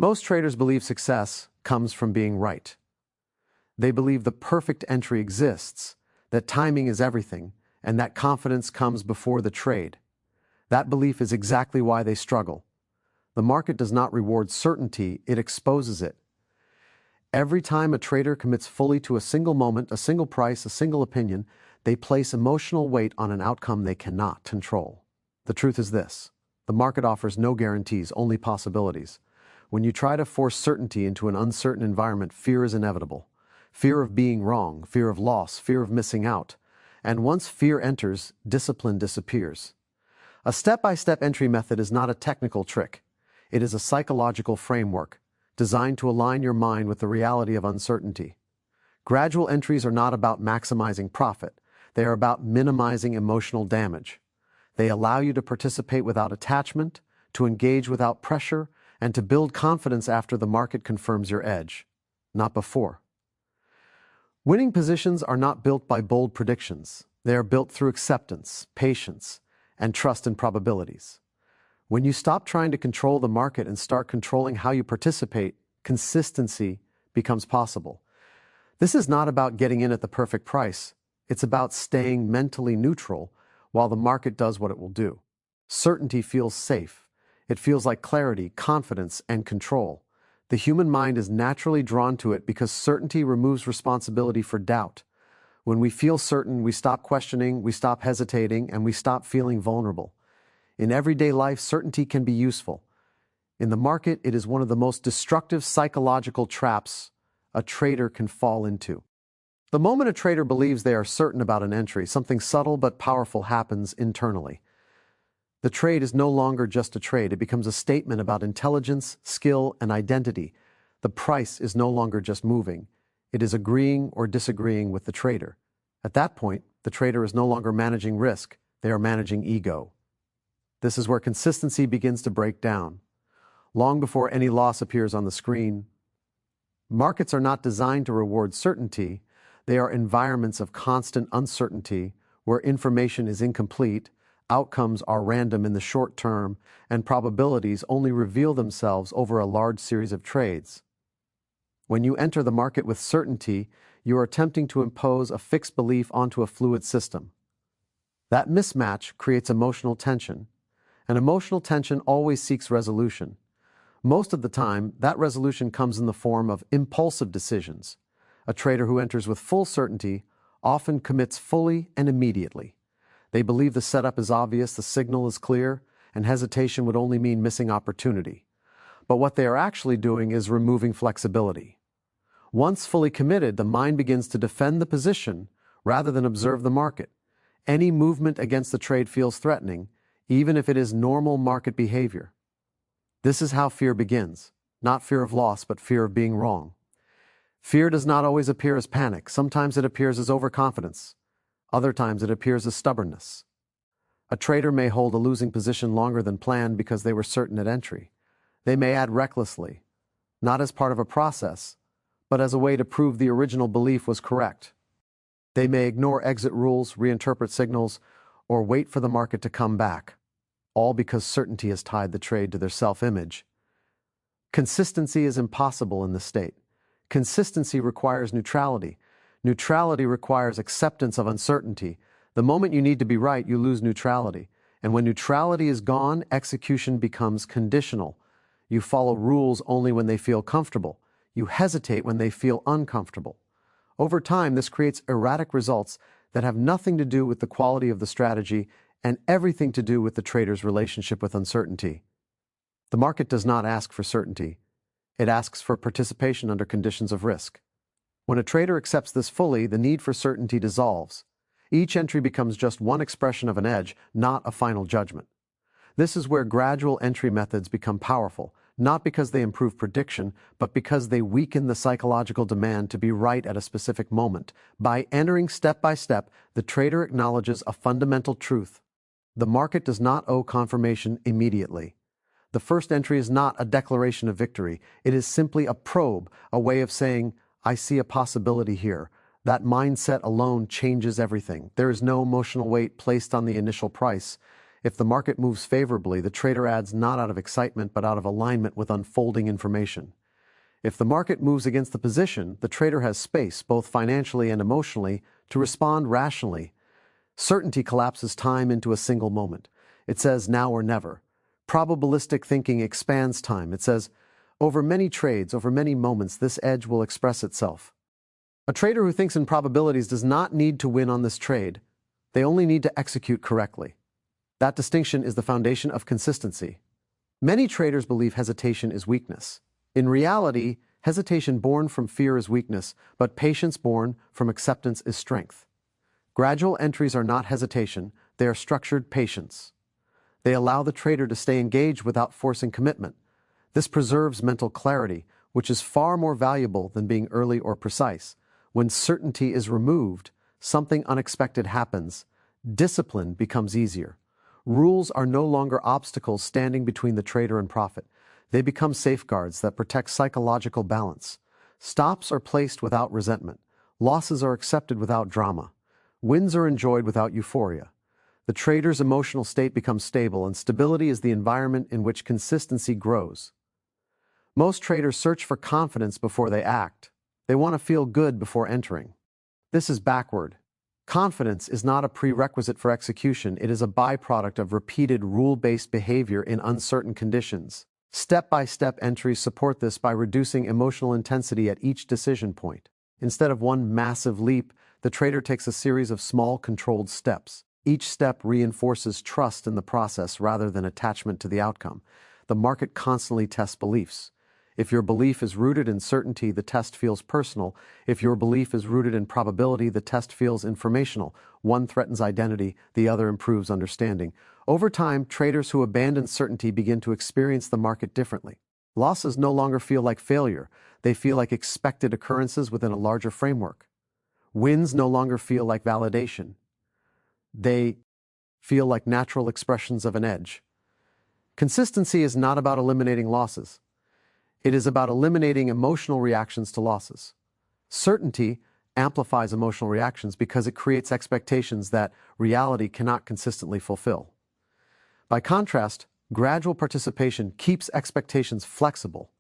Most traders believe success comes from being right. They believe the perfect entry exists, that timing is everything, and that confidence comes before the trade. That belief is exactly why they struggle. The market does not reward certainty, it exposes it. Every time a trader commits fully to a single moment, a single price, a single opinion, they place emotional weight on an outcome they cannot control. The truth is this: the market offers no guarantees, only possibilities. When you try to force certainty into an uncertain environment, fear is inevitable. Fear of being wrong, fear of loss, fear of missing out. And once fear enters, discipline disappears. A step-by-step entry method is not a technical trick. It is a psychological framework designed to align your mind with the reality of uncertainty. Gradual entries are not about maximizing profit. They are about minimizing emotional damage. They allow you to participate without attachment, to engage without pressure, and to build confidence after the market confirms your edge, not before. Winning positions are not built by bold predictions. They are built through acceptance, patience, and trust in probabilities. When you stop trying to control the market and start controlling how you participate, consistency becomes possible. This is not about getting in at the perfect price. It's about staying mentally neutral while the market does what it will do. Certainty feels safe. It feels like clarity, confidence, and control. The human mind is naturally drawn to it because certainty removes responsibility for doubt. When we feel certain, we stop questioning, we stop hesitating, and we stop feeling vulnerable. In everyday life, certainty can be useful. In the market, it is one of the most destructive psychological traps a trader can fall into. The moment a trader believes they are certain about an entry, something subtle but powerful happens internally. The trade is no longer just a trade. It becomes a statement about intelligence, skill, and identity. The price is no longer just moving. It is agreeing or disagreeing with the trader. At that point, the trader is no longer managing risk. They are managing ego. This is where consistency begins to break down. Long before any loss appears on the screen, markets are not designed to reward certainty. They are environments of constant uncertainty where information is incomplete, outcomes are random in the short term, and probabilities only reveal themselves over a large series of trades. When you enter the market with certainty, you are attempting to impose a fixed belief onto a fluid system. That mismatch creates emotional tension, and emotional tension always seeks resolution. Most of the time, that resolution comes in the form of impulsive decisions. A trader who enters with full certainty often commits fully and immediately. They believe the setup is obvious, the signal is clear, and hesitation would only mean missing opportunity. But what they are actually doing is removing flexibility. Once fully committed, the mind begins to defend the position rather than observe the market. Any movement against the trade feels threatening, even if it is normal market behavior. This is how fear begins. Not fear of loss, but fear of being wrong. Fear does not always appear as panic. Sometimes it appears as overconfidence. Other times it appears as stubbornness. A trader may hold a losing position longer than planned because they were certain at entry. They may add recklessly, not as part of a process, but as a way to prove the original belief was correct. They may ignore exit rules, reinterpret signals, or wait for the market to come back, all because certainty has tied the trade to their self-image. Consistency is impossible in this state. Consistency requires neutrality. Neutrality requires acceptance of uncertainty. The moment you need to be right, you lose neutrality. And when neutrality is gone, execution becomes conditional. You follow rules only when they feel comfortable. You hesitate when they feel uncomfortable. Over time, this creates erratic results that have nothing to do with the quality of the strategy and everything to do with the trader's relationship with uncertainty. The market does not ask for certainty. It asks for participation under conditions of risk. When a trader accepts this fully, the need for certainty dissolves. Each entry becomes just one expression of an edge, not a final judgment. This is where gradual entry methods become powerful, not because they improve prediction, but because they weaken the psychological demand to be right at a specific moment. By entering step by step, the trader acknowledges a fundamental truth. The market does not owe confirmation immediately. The first entry is not a declaration of victory. It is simply a probe, a way of saying, I see a possibility here. That mindset alone changes everything. There is no emotional weight placed on the initial price. If the market moves favorably, the trader adds not out of excitement but out of alignment with unfolding information. If the market moves against the position, the trader has space, both financially and emotionally, to respond rationally. Certainty collapses time into a single moment. It says now or never. Probabilistic thinking expands time. It says, over many trades, over many moments, this edge will express itself. A trader who thinks in probabilities does not need to win on this trade. They only need to execute correctly. That distinction is the foundation of consistency. Many traders believe hesitation is weakness. In reality, hesitation born from fear is weakness, but patience born from acceptance is strength. Gradual entries are not hesitation, they are structured patience. They allow the trader to stay engaged without forcing commitment. This preserves mental clarity, which is far more valuable than being early or precise. When certainty is removed, something unexpected happens. Discipline becomes easier. Rules are no longer obstacles standing between the trader and profit. They become safeguards that protect psychological balance. Stops are placed without resentment. Losses are accepted without drama. Wins are enjoyed without euphoria. The trader's emotional state becomes stable, and stability is the environment in which consistency grows. Most traders search for confidence before they act. They want to feel good before entering. This is backward. Confidence is not a prerequisite for execution. It is a byproduct of repeated rule-based behavior in uncertain conditions. Step-by-step entries support this by reducing emotional intensity at each decision point. Instead of one massive leap, the trader takes a series of small, controlled steps. Each step reinforces trust in the process rather than attachment to the outcome. The market constantly tests beliefs. If your belief is rooted in certainty, the test feels personal. If your belief is rooted in probability, the test feels informational. One threatens identity, the other improves understanding. Over time, traders who abandon certainty begin to experience the market differently. Losses no longer feel like failure. They feel like expected occurrences within a larger framework. Wins no longer feel like validation. They feel like natural expressions of an edge. Consistency is not about eliminating losses. It is about eliminating emotional reactions to losses. Certainty amplifies emotional reactions because it creates expectations that reality cannot consistently fulfill. By contrast, gradual participation keeps expectations flexible.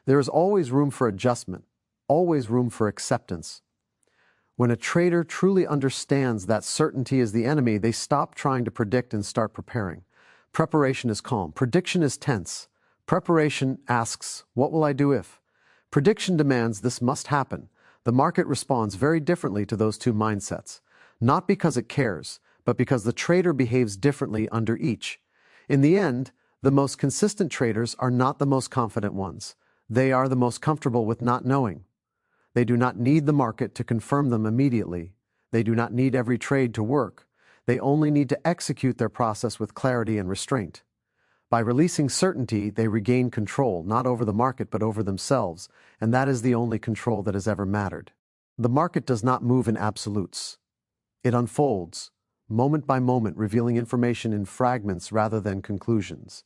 There is always room for adjustment, always room for acceptance. When a trader truly understands that certainty is the enemy, they stop trying to predict and start preparing. Preparation is calm. Prediction is tense. Preparation asks, what will I do if? Prediction demands this must happen. The market responds very differently to those two mindsets, not because it cares, but because the trader behaves differently under each. In the end, the most consistent traders are not the most confident ones. They are the most comfortable with not knowing. They do not need the market to confirm them immediately. They do not need every trade to work. They only need to execute their process with clarity and restraint. By releasing certainty, they regain control, not over the market but over themselves, and that is the only control that has ever mattered. The market does not move in absolutes. It unfolds, moment by moment, revealing information in fragments rather than conclusions.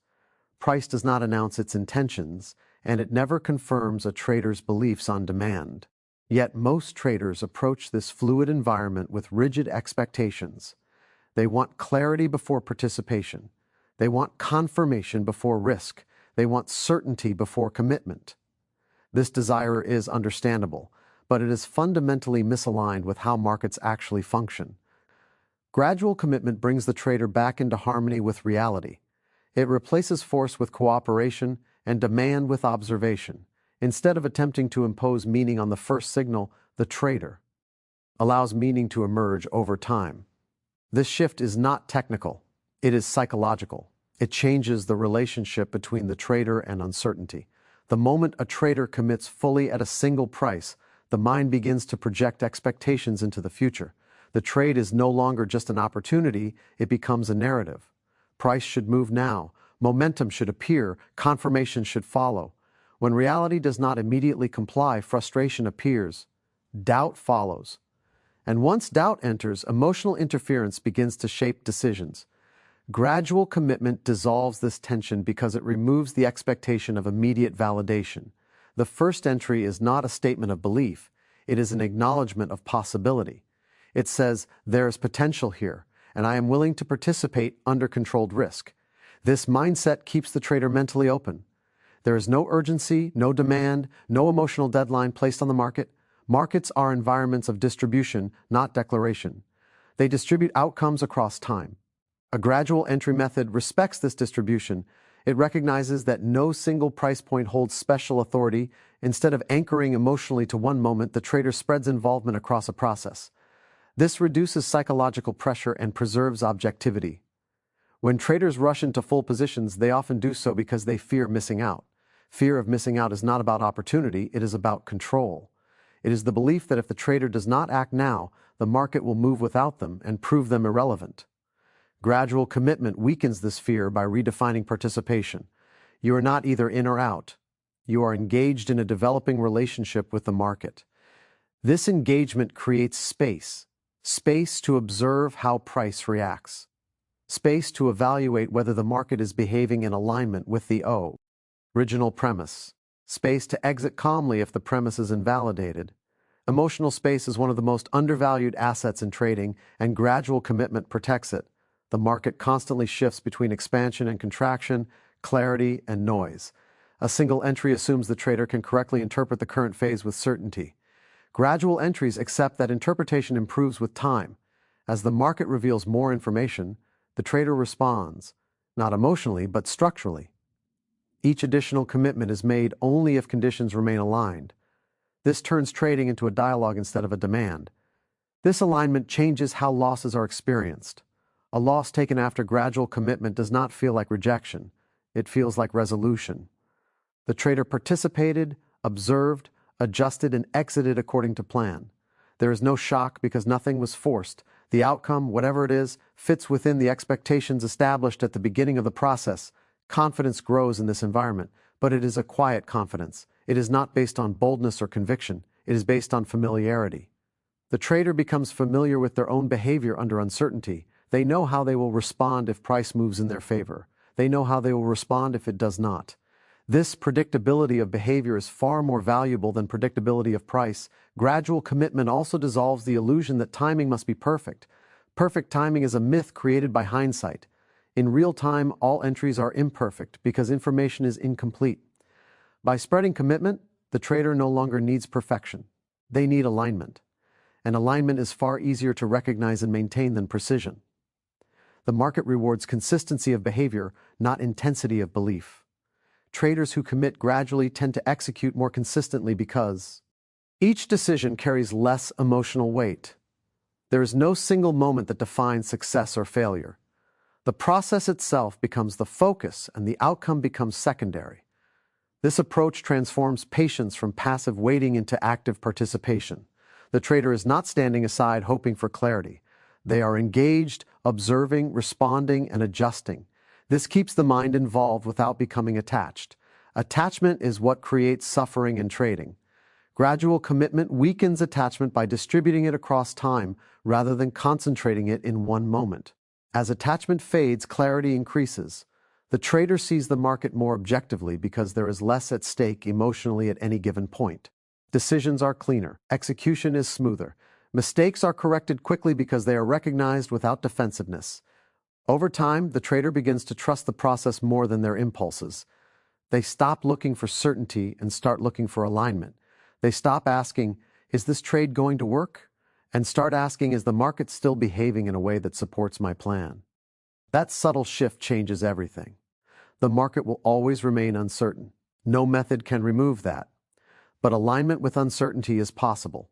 Price does not announce its intentions, and it never confirms a trader's beliefs on demand. Yet most traders approach this fluid environment with rigid expectations. They want clarity before participation. They want confirmation before risk. They want certainty before commitment. This desire is understandable, but it is fundamentally misaligned with how markets actually function. Gradual commitment brings the trader back into harmony with reality. It replaces force with cooperation and demand with observation. Instead of attempting to impose meaning on the first signal, the trader allows meaning to emerge over time. This shift is not technical. It is psychological. It changes the relationship between the trader and uncertainty. The moment a trader commits fully at a single price, the mind begins to project expectations into the future. The trade is no longer just an opportunity, it becomes a narrative. Price should move now. Momentum should appear. Confirmation should follow. When reality does not immediately comply, frustration appears. Doubt follows. And once doubt enters, emotional interference begins to shape decisions. Gradual commitment dissolves this tension because it removes the expectation of immediate validation. The first entry is not a statement of belief. It is an acknowledgement of possibility. It says, there is potential here, and I am willing to participate under controlled risk. This mindset keeps the trader mentally open. There is no urgency, no demand, no emotional deadline placed on the market. Markets are environments of distribution, not declaration. They distribute outcomes across time. A gradual entry method respects this distribution. It recognizes that no single price point holds special authority. Instead of anchoring emotionally to one moment, the trader spreads involvement across a process. This reduces psychological pressure and preserves objectivity. When traders rush into full positions, they often do so because they fear missing out. Fear of missing out is not about opportunity, it is about control. It is the belief that if the trader does not act now, the market will move without them and prove them irrelevant. Gradual commitment weakens this fear by redefining participation. You are not either in or out. You are engaged in a developing relationship with the market. This engagement creates space to observe how price reacts, space to evaluate whether the market is behaving in alignment with the original premise, space to exit calmly if the premise is invalidated. Emotional space is one of the most undervalued assets in trading, and gradual commitment protects it. The market constantly shifts between expansion and contraction, clarity and noise. A single entry assumes the trader can correctly interpret the current phase with certainty. Gradual entries accept that interpretation improves with time. As the market reveals more information, the trader responds, not emotionally, but structurally. Each additional commitment is made only if conditions remain aligned. This turns trading into a dialogue instead of a demand. This alignment changes how losses are experienced. A loss taken after gradual commitment does not feel like rejection. It feels like resolution. The trader participated, observed, adjusted, and exited according to plan. There is no shock because nothing was forced. The outcome, whatever it is, fits within the expectations established at the beginning of the process. Confidence grows in this environment, but it is a quiet confidence. It is not based on boldness or conviction. It is based on familiarity. The trader becomes familiar with their own behavior under uncertainty. They know how they will respond if price moves in their favor. They know how they will respond if it does not. This predictability of behavior is far more valuable than predictability of price. Gradual commitment also dissolves the illusion that timing must be perfect. Perfect timing is a myth created by hindsight. In real time, all entries are imperfect because information is incomplete. By spreading commitment, the trader no longer needs perfection. They need alignment. And alignment is far easier to recognize and maintain than precision. The market rewards consistency of behavior, not intensity of belief. Traders who commit gradually tend to execute more consistently because each decision carries less emotional weight. There is no single moment that defines success or failure. The process itself becomes the focus and the outcome becomes secondary. This approach transforms patience from passive waiting into active participation. The trader is not standing aside hoping for clarity. They are engaged, observing, responding, and adjusting. This keeps the mind involved without becoming attached. Attachment is what creates suffering in trading. Gradual commitment weakens attachment by distributing it across time rather than concentrating it in one moment. As attachment fades, clarity increases. The trader sees the market more objectively because there is less at stake emotionally at any given point. Decisions are cleaner. Execution is smoother. Mistakes are corrected quickly because they are recognized without defensiveness. Over time, the trader begins to trust the process more than their impulses. They stop looking for certainty and start looking for alignment. They stop asking, "Is this trade going to work?" and start asking, "Is the market still behaving in a way that supports my plan?" That subtle shift changes everything. The market will always remain uncertain. No method can remove that. But alignment with uncertainty is possible.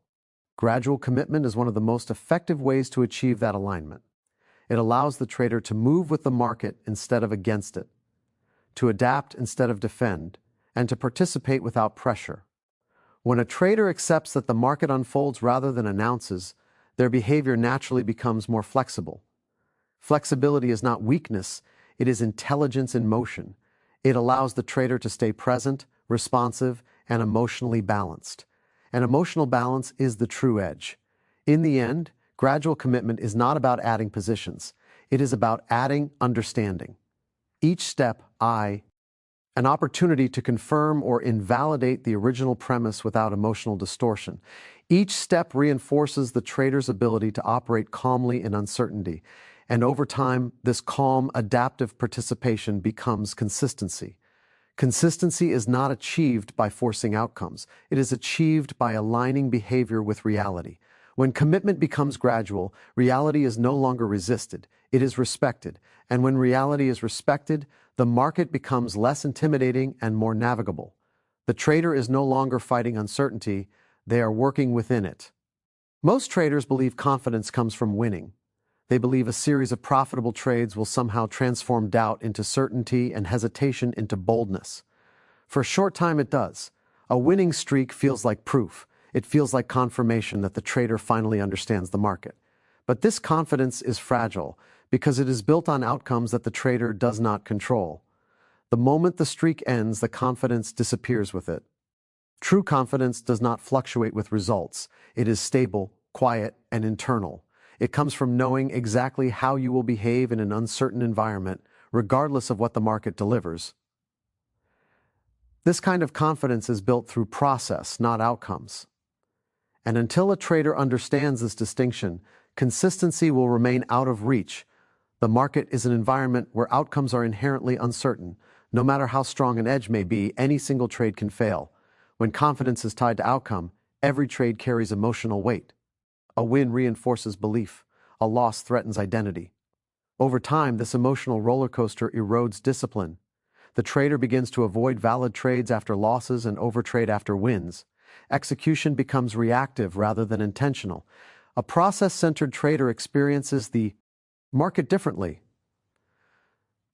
Gradual commitment is one of the most effective ways to achieve that alignment. It allows the trader to move with the market instead of against it, to adapt instead of defend, and to participate without pressure. When a trader accepts that the market unfolds rather than announces, their behavior naturally becomes more flexible. Flexibility is not weakness, it is intelligence in motion. It allows the trader to stay present, responsive, and emotionally balanced. And emotional balance is the true edge. In the end, gradual commitment is not about adding positions. It is about adding understanding. Each step, an opportunity to confirm or invalidate the original premise without emotional distortion. Each step reinforces the trader's ability to operate calmly in uncertainty. And over time, this calm, adaptive participation becomes consistency. Consistency is not achieved by forcing outcomes. It is achieved by aligning behavior with reality. When commitment becomes gradual, reality is no longer resisted. It is respected. And when reality is respected, the market becomes less intimidating and more navigable. The trader is no longer fighting uncertainty. They are working within it. Most traders believe confidence comes from winning. They believe a series of profitable trades will somehow transform doubt into certainty and hesitation into boldness. For a short time it does. A winning streak feels like proof. It feels like confirmation that the trader finally understands the market. But this confidence is fragile because it is built on outcomes that the trader does not control. The moment the streak ends, the confidence disappears with it. True confidence does not fluctuate with results. It is stable, quiet, and internal. It comes from knowing exactly how you will behave in an uncertain environment, regardless of what the market delivers. This kind of confidence is built through process, not outcomes. And until a trader understands this distinction, consistency will remain out of reach. The market is an environment where outcomes are inherently uncertain. No matter how strong an edge may be, any single trade can fail. When confidence is tied to outcome, every trade carries emotional weight. A win reinforces belief. A loss threatens identity. Over time, this emotional roller coaster erodes discipline. The trader begins to avoid valid trades after losses and overtrade after wins. Execution becomes reactive rather than intentional. A process-centered trader experiences the market differently.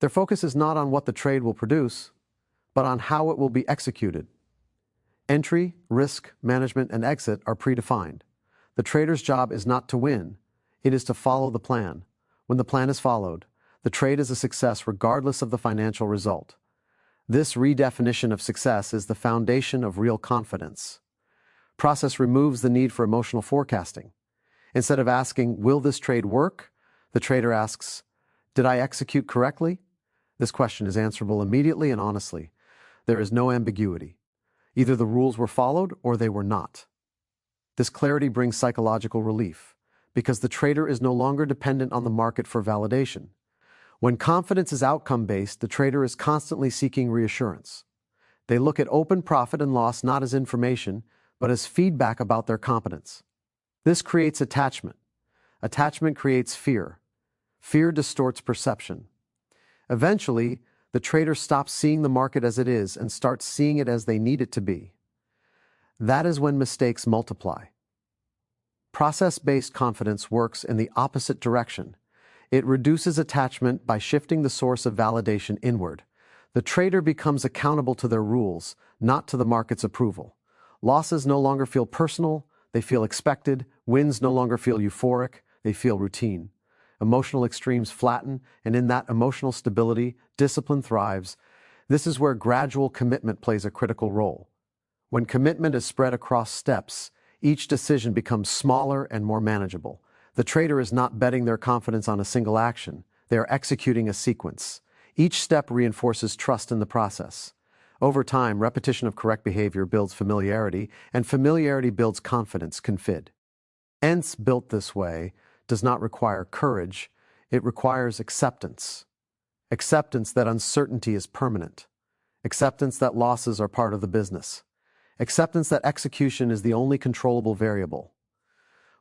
Their focus is not on what the trade will produce, but on how it will be executed. Entry, risk, management, and exit are predefined. The trader's job is not to win. It is to follow the plan. When the plan is followed, the trade is a success regardless of the financial result. This redefinition of success is the foundation of real confidence. Process removes the need for emotional forecasting. Instead of asking, "Will this trade work?" the trader asks, "Did I execute correctly?" This question is answerable immediately and honestly. There is no ambiguity. Either the rules were followed or they were not. This clarity brings psychological relief, because the trader is no longer dependent on the market for validation. When confidence is outcome-based, the trader is constantly seeking reassurance. They look at open profit and loss not as information, but as feedback about their competence. This creates attachment. Attachment creates fear. Fear distorts perception. Eventually, the trader stops seeing the market as it is and starts seeing it as they need it to be. That is when mistakes multiply. Process-based confidence works in the opposite direction. It reduces attachment by shifting the source of validation inward. The trader becomes accountable to their rules, not to the market's approval. Losses no longer feel personal, they feel expected. Wins no longer feel euphoric, they feel routine. Emotional extremes flatten, and in that emotional stability, discipline thrives. This is where gradual commitment plays a critical role. When commitment is spread across steps, each decision becomes smaller and more manageable. The trader is not betting their confidence on a single action. They are executing a sequence. Each step reinforces trust in the process. Over time, repetition of correct behavior builds familiarity, and familiarity builds confidence, confid. ENS built this way does not require courage. It requires acceptance. Acceptance that uncertainty is permanent. Acceptance that losses are part of the business. Acceptance that execution is the only controllable variable.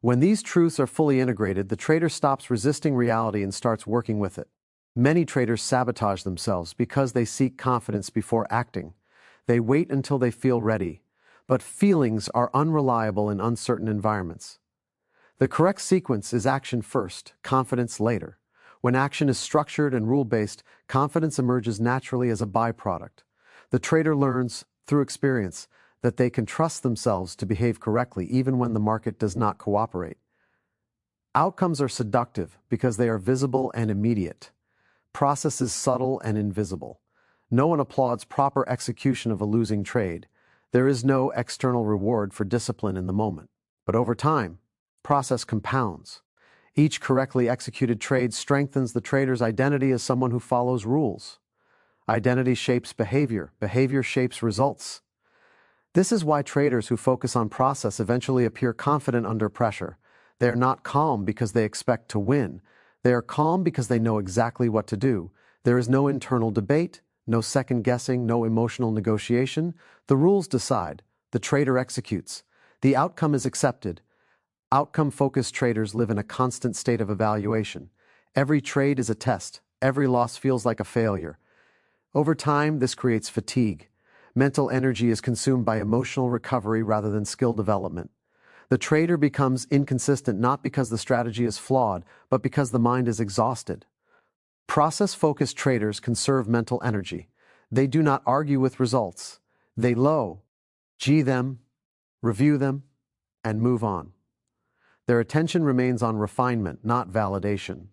When these truths are fully integrated, the trader stops resisting reality and starts working with it. Many traders sabotage themselves because they seek confidence before acting. They wait until they feel ready, but feelings are unreliable in uncertain environments. The correct sequence is action first, confidence later. When action is structured and rule-based, confidence emerges naturally as a byproduct. The trader learns, through experience, that they can trust themselves to behave correctly even when the market does not cooperate. Outcomes are seductive because they are visible and immediate. Process is subtle and invisible. No one applauds proper execution of a losing trade. There is no external reward for discipline in the moment. But over time, process compounds. Each correctly executed trade strengthens the trader's identity as someone who follows rules. Identity shapes behavior. Behavior shapes results. This is why traders who focus on process eventually appear confident under pressure. They are not calm because they expect to win. They are calm because they know exactly what to do. There is no internal debate, no second guessing, no emotional negotiation. The rules decide. The trader executes. The outcome is accepted. Outcome-focused traders live in a constant state of evaluation. Every trade is a test. Every loss feels like a failure. Over time, this creates fatigue. Mental energy is consumed by emotional recovery rather than skill development. The trader becomes inconsistent not because the strategy is flawed, but because the mind is exhausted. Process-focused traders conserve mental energy. They do not argue with results. They G them, review them, and move on. Their attention remains on refinement, not validation.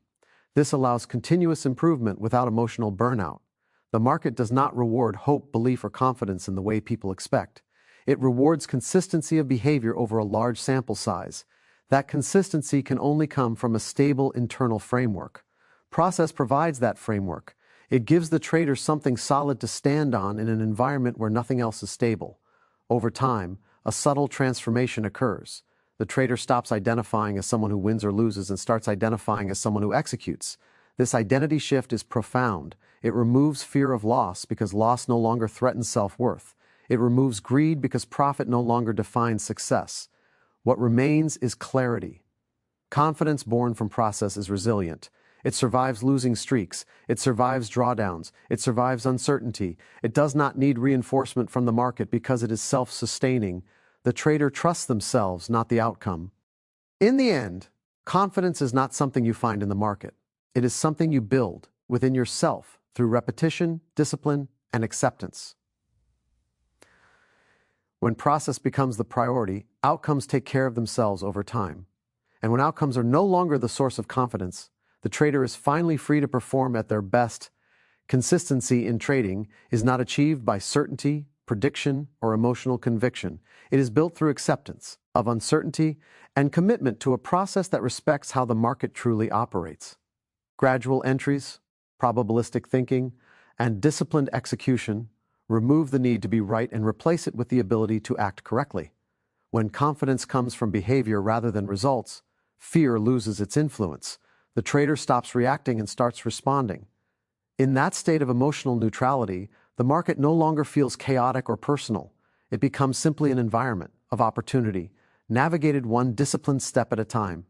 This allows continuous improvement without emotional burnout. The market does not reward hope, belief, or confidence in the way people expect. It rewards consistency of behavior over a large sample size. That consistency can only come from a stable internal framework. Process provides that framework. It gives the trader something solid to stand on in an environment where nothing else is stable. Over time, a subtle transformation occurs. The trader stops identifying as someone who wins or loses and starts identifying as someone who executes. This identity shift is profound. It removes fear of loss because loss no longer threatens self-worth. It removes greed because profit no longer defines success. What remains is clarity. Confidence born from process is resilient. It survives losing streaks. It survives drawdowns. It survives uncertainty. It does not need reinforcement from the market because it is self-sustaining. The trader trusts themselves, not the outcome. In the end, confidence is not something you find in the market. It is something you build within yourself through repetition, discipline, and acceptance. When process becomes the priority, outcomes take care of themselves over time. And when outcomes are no longer the source of confidence, the trader is finally free to perform at their best. Consistency in trading is not achieved by certainty, prediction, or emotional conviction. It is built through acceptance of uncertainty and commitment to a process that respects how the market truly operates. Gradual entries, probabilistic thinking, and disciplined execution remove the need to be right and replace it with the ability to act correctly. When confidence comes from behavior rather than results, fear loses its influence. The trader stops reacting and starts responding. In that state of emotional neutrality, the market no longer feels chaotic or personal. It becomes simply an environment of opportunity, navigated one disciplined step at a time.